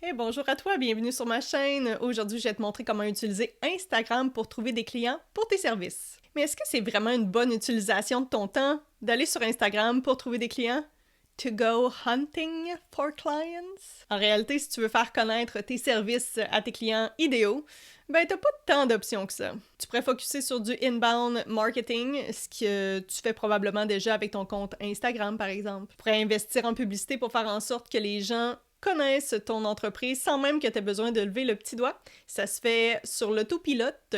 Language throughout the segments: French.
Hey, bonjour à toi, bienvenue sur ma chaîne. Aujourd'hui, je vais te montrer comment utiliser Instagram pour trouver des clients pour tes services. Mais est-ce que c'est vraiment une bonne utilisation de ton temps d'aller sur Instagram pour trouver des clients? To go hunting for clients? En réalité, si tu veux faire connaître tes services à tes clients idéaux, ben t'as pas tant d'options que ça. Tu pourrais focuser sur du inbound marketing, ce que tu fais probablement déjà avec ton compte Instagram par exemple. Tu pourrais investir en publicité pour faire en sorte que les gens connaissent ton entreprise sans même que tu aies besoin de lever le petit doigt. Ça se fait sur l'autopilote.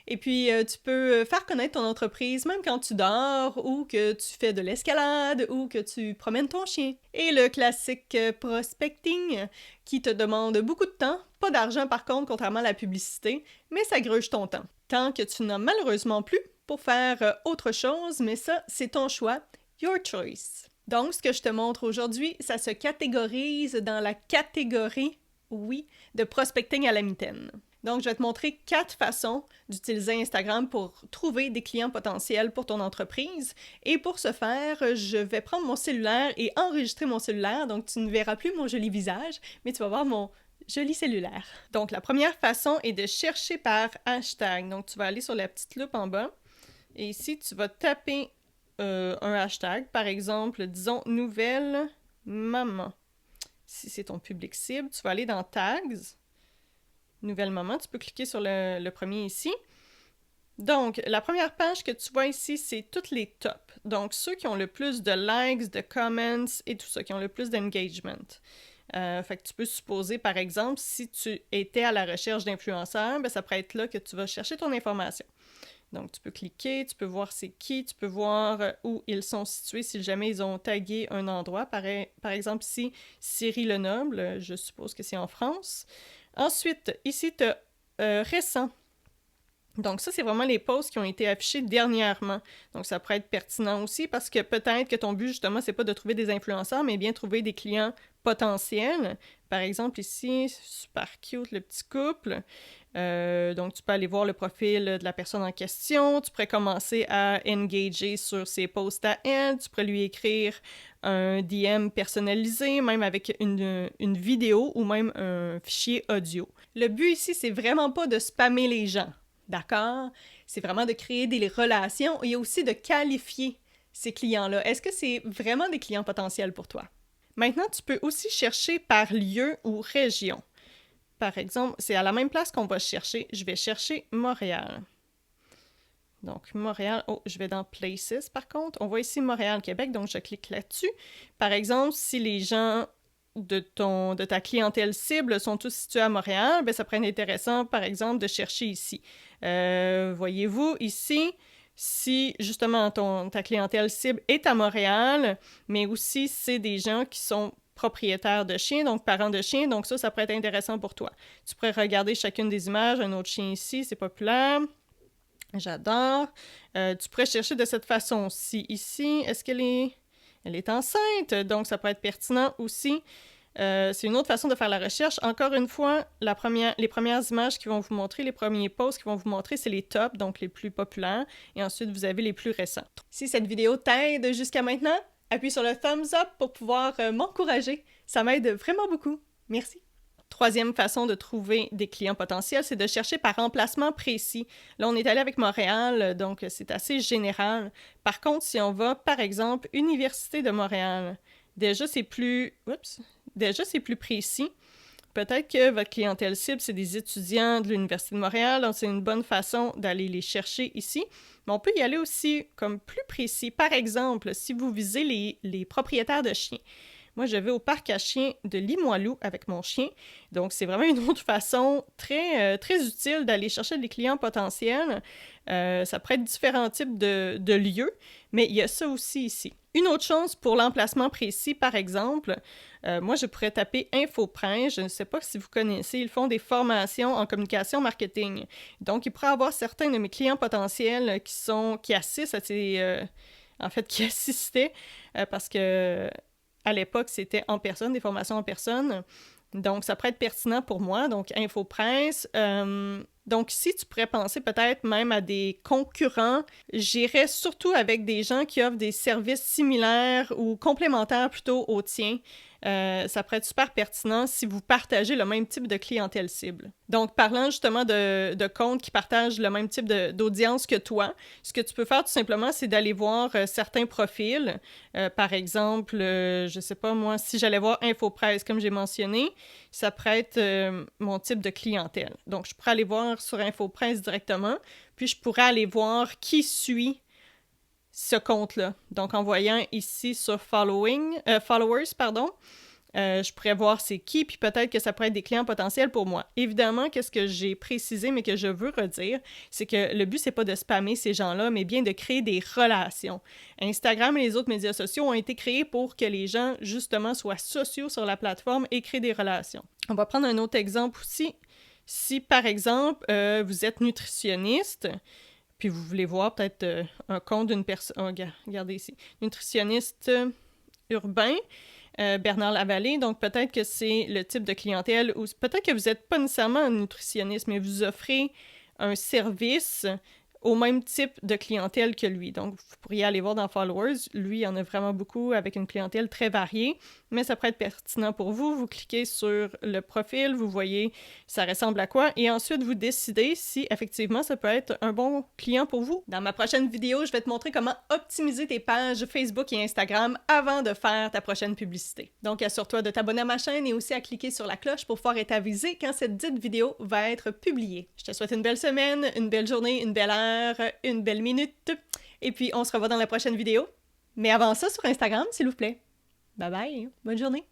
Et puis, tu peux faire connaître ton entreprise même quand tu dors ou que tu fais de l'escalade ou que tu promènes ton chien. Et le classique prospecting qui te demande beaucoup de temps, pas d'argent par contre, contrairement à la publicité, mais ça gruge ton temps. Tant que tu n'as malheureusement plus pour faire autre chose, mais ça, c'est ton choix, your choice. Donc, ce que je te montre aujourd'hui, ça se catégorise dans la catégorie, oui, de prospecting à la mitaine. Donc, je vais te montrer 4 façons d'utiliser Instagram pour trouver des clients potentiels pour ton entreprise. Et pour ce faire, je vais prendre mon cellulaire et enregistrer mon cellulaire. Donc, tu ne verras plus mon joli visage, mais tu vas voir mon joli cellulaire. Donc, la première façon est de chercher par hashtag. Donc, tu vas aller sur la petite loupe en bas. Et ici, tu vas taper un hashtag, par exemple, disons « nouvelle maman ». Si c'est ton public cible, tu vas aller dans « tags ». Nouvelle maman, tu peux cliquer sur le premier ici. Donc, la première page que tu vois ici, c'est toutes les tops. Donc, ceux qui ont le plus de likes, de comments et tout ça, qui ont le plus d'engagement. Fait que tu peux supposer, par exemple, si tu étais à la recherche d'influenceurs, ben, ça pourrait être là que tu vas chercher ton information. Donc, tu peux cliquer, tu peux voir c'est qui, tu peux voir où ils sont situés si jamais ils ont tagué un endroit. Par exemple, ici, Cyril Lenoble, je suppose que c'est en France. Ensuite, ici, tu as récent. Donc ça, c'est vraiment les posts qui ont été affichés dernièrement. Donc ça pourrait être pertinent aussi parce que peut-être que ton but, justement, c'est pas de trouver des influenceurs, mais bien trouver des clients potentiels. Par exemple, ici, super cute, le petit couple. Donc tu peux aller voir le profil de la personne en question. Tu pourrais commencer à engager sur ses posts à elle. Tu pourrais lui écrire un DM personnalisé, même avec une vidéo ou même un fichier audio. Le but ici, c'est vraiment pas de spammer les gens. D'accord? C'est vraiment de créer des relations et aussi de qualifier ces clients-là. Est-ce que c'est vraiment des clients potentiels pour toi? Maintenant, tu peux aussi chercher par lieu ou région. Par exemple, c'est à la même place qu'on va chercher. Je vais chercher Montréal. Donc, Montréal, je vais dans Places par contre. On voit ici Montréal, Québec, donc je clique là-dessus. Par exemple, si les gens de ta clientèle cible sont tous situés à Montréal, ben ça pourrait être intéressant, par exemple, de chercher ici. Voyez-vous, ici, si justement ta clientèle cible est à Montréal, mais aussi c'est des gens qui sont propriétaires de chiens, donc parents de chiens, donc ça pourrait être intéressant pour toi. Tu pourrais regarder chacune des images, un autre chien ici, c'est populaire. J'adore. Tu pourrais chercher de cette façon-ci. Ici, est-ce qu'elle est... Elle est enceinte, donc ça pourrait être pertinent aussi. C'est une autre façon de faire la recherche. Encore une fois, les premières images qui vont vous montrer, les premiers posts qui vont vous montrer, c'est les tops, donc les plus populaires. Et ensuite, vous avez les plus récents. Si cette vidéo t'aide jusqu'à maintenant, appuie sur le thumbs up pour pouvoir m'encourager. Ça m'aide vraiment beaucoup. Merci. Troisième façon de trouver des clients potentiels, c'est de chercher par emplacement précis. Là, on est allé avec Montréal, donc c'est assez général. Par contre, si on va, par exemple, Université de Montréal, déjà c'est plus précis. Peut-être que votre clientèle cible, c'est des étudiants de l'Université de Montréal, donc c'est une bonne façon d'aller les chercher ici. Mais on peut y aller aussi comme plus précis. Par exemple, si vous visez les propriétaires de chiens. Moi, je vais au parc à chiens de Limoilou avec mon chien. Donc, c'est vraiment une autre façon très utile d'aller chercher des clients potentiels. Ça pourrait être différents types de lieux, mais il y a ça aussi ici. Une autre chose pour l'emplacement précis, par exemple, moi, je pourrais taper InfoPrince. Je ne sais pas si vous connaissez, ils font des formations en communication marketing. Donc, il pourrait y avoir certains de mes clients potentiels qui assistent à qui assistaient parce que à l'époque, c'était en personne, des formations en personne. Donc, ça pourrait être pertinent pour moi. Donc, InfoPrince. Donc, si tu pourrais penser peut-être même à des concurrents, j'irais surtout avec des gens qui offrent des services similaires ou complémentaires plutôt aux tiens. ça pourrait être super pertinent si vous partagez le même type de clientèle cible. Donc, parlant justement de comptes qui partagent le même type d'audience que toi, ce que tu peux faire tout simplement, c'est d'aller voir certains profils. Par exemple, je sais pas moi, si j'allais voir InfoPresse, comme j'ai mentionné, ça pourrait être mon type de clientèle. Donc, je pourrais aller voir sur InfoPresse directement, puis je pourrais aller voir qui suit ce compte-là. Donc, en voyant ici sur followers, je pourrais voir c'est qui, puis peut-être que ça pourrait être des clients potentiels pour moi. Évidemment, qu'est-ce que j'ai précisé, mais que je veux redire, c'est que le but, c'est pas de spammer ces gens-là, mais bien de créer des relations. Instagram et les autres médias sociaux ont été créés pour que les gens, justement, soient sociaux sur la plateforme et créent des relations. On va prendre un autre exemple aussi. Si, par exemple, vous êtes nutritionniste, puis vous voulez voir peut-être un compte d'une personne... Oh, regardez ici. Nutritionniste urbain, Bernard Lavallée. Donc, peut-être que c'est le type de clientèle ou peut-être que vous n'êtes pas nécessairement un nutritionniste, mais vous offrez un service au même type de clientèle que lui. Donc, vous pourriez aller voir dans Followers. Lui, il y en a vraiment beaucoup avec une clientèle très variée, mais ça pourrait être pertinent pour vous. Vous cliquez sur le profil, vous voyez ça ressemble à quoi, et ensuite, vous décidez si, effectivement, ça peut être un bon client pour vous. Dans ma prochaine vidéo, je vais te montrer comment optimiser tes pages Facebook et Instagram avant de faire ta prochaine publicité. Donc, assure-toi de t'abonner à ma chaîne et aussi à cliquer sur la cloche pour pouvoir être avisé quand cette dite vidéo va être publiée. Je te souhaite une belle semaine, une belle journée, une belle heure, une belle minute, et puis on se revoit dans la prochaine vidéo. Mais avant ça, sur Instagram, s'il vous plaît. Bye bye, bonne journée!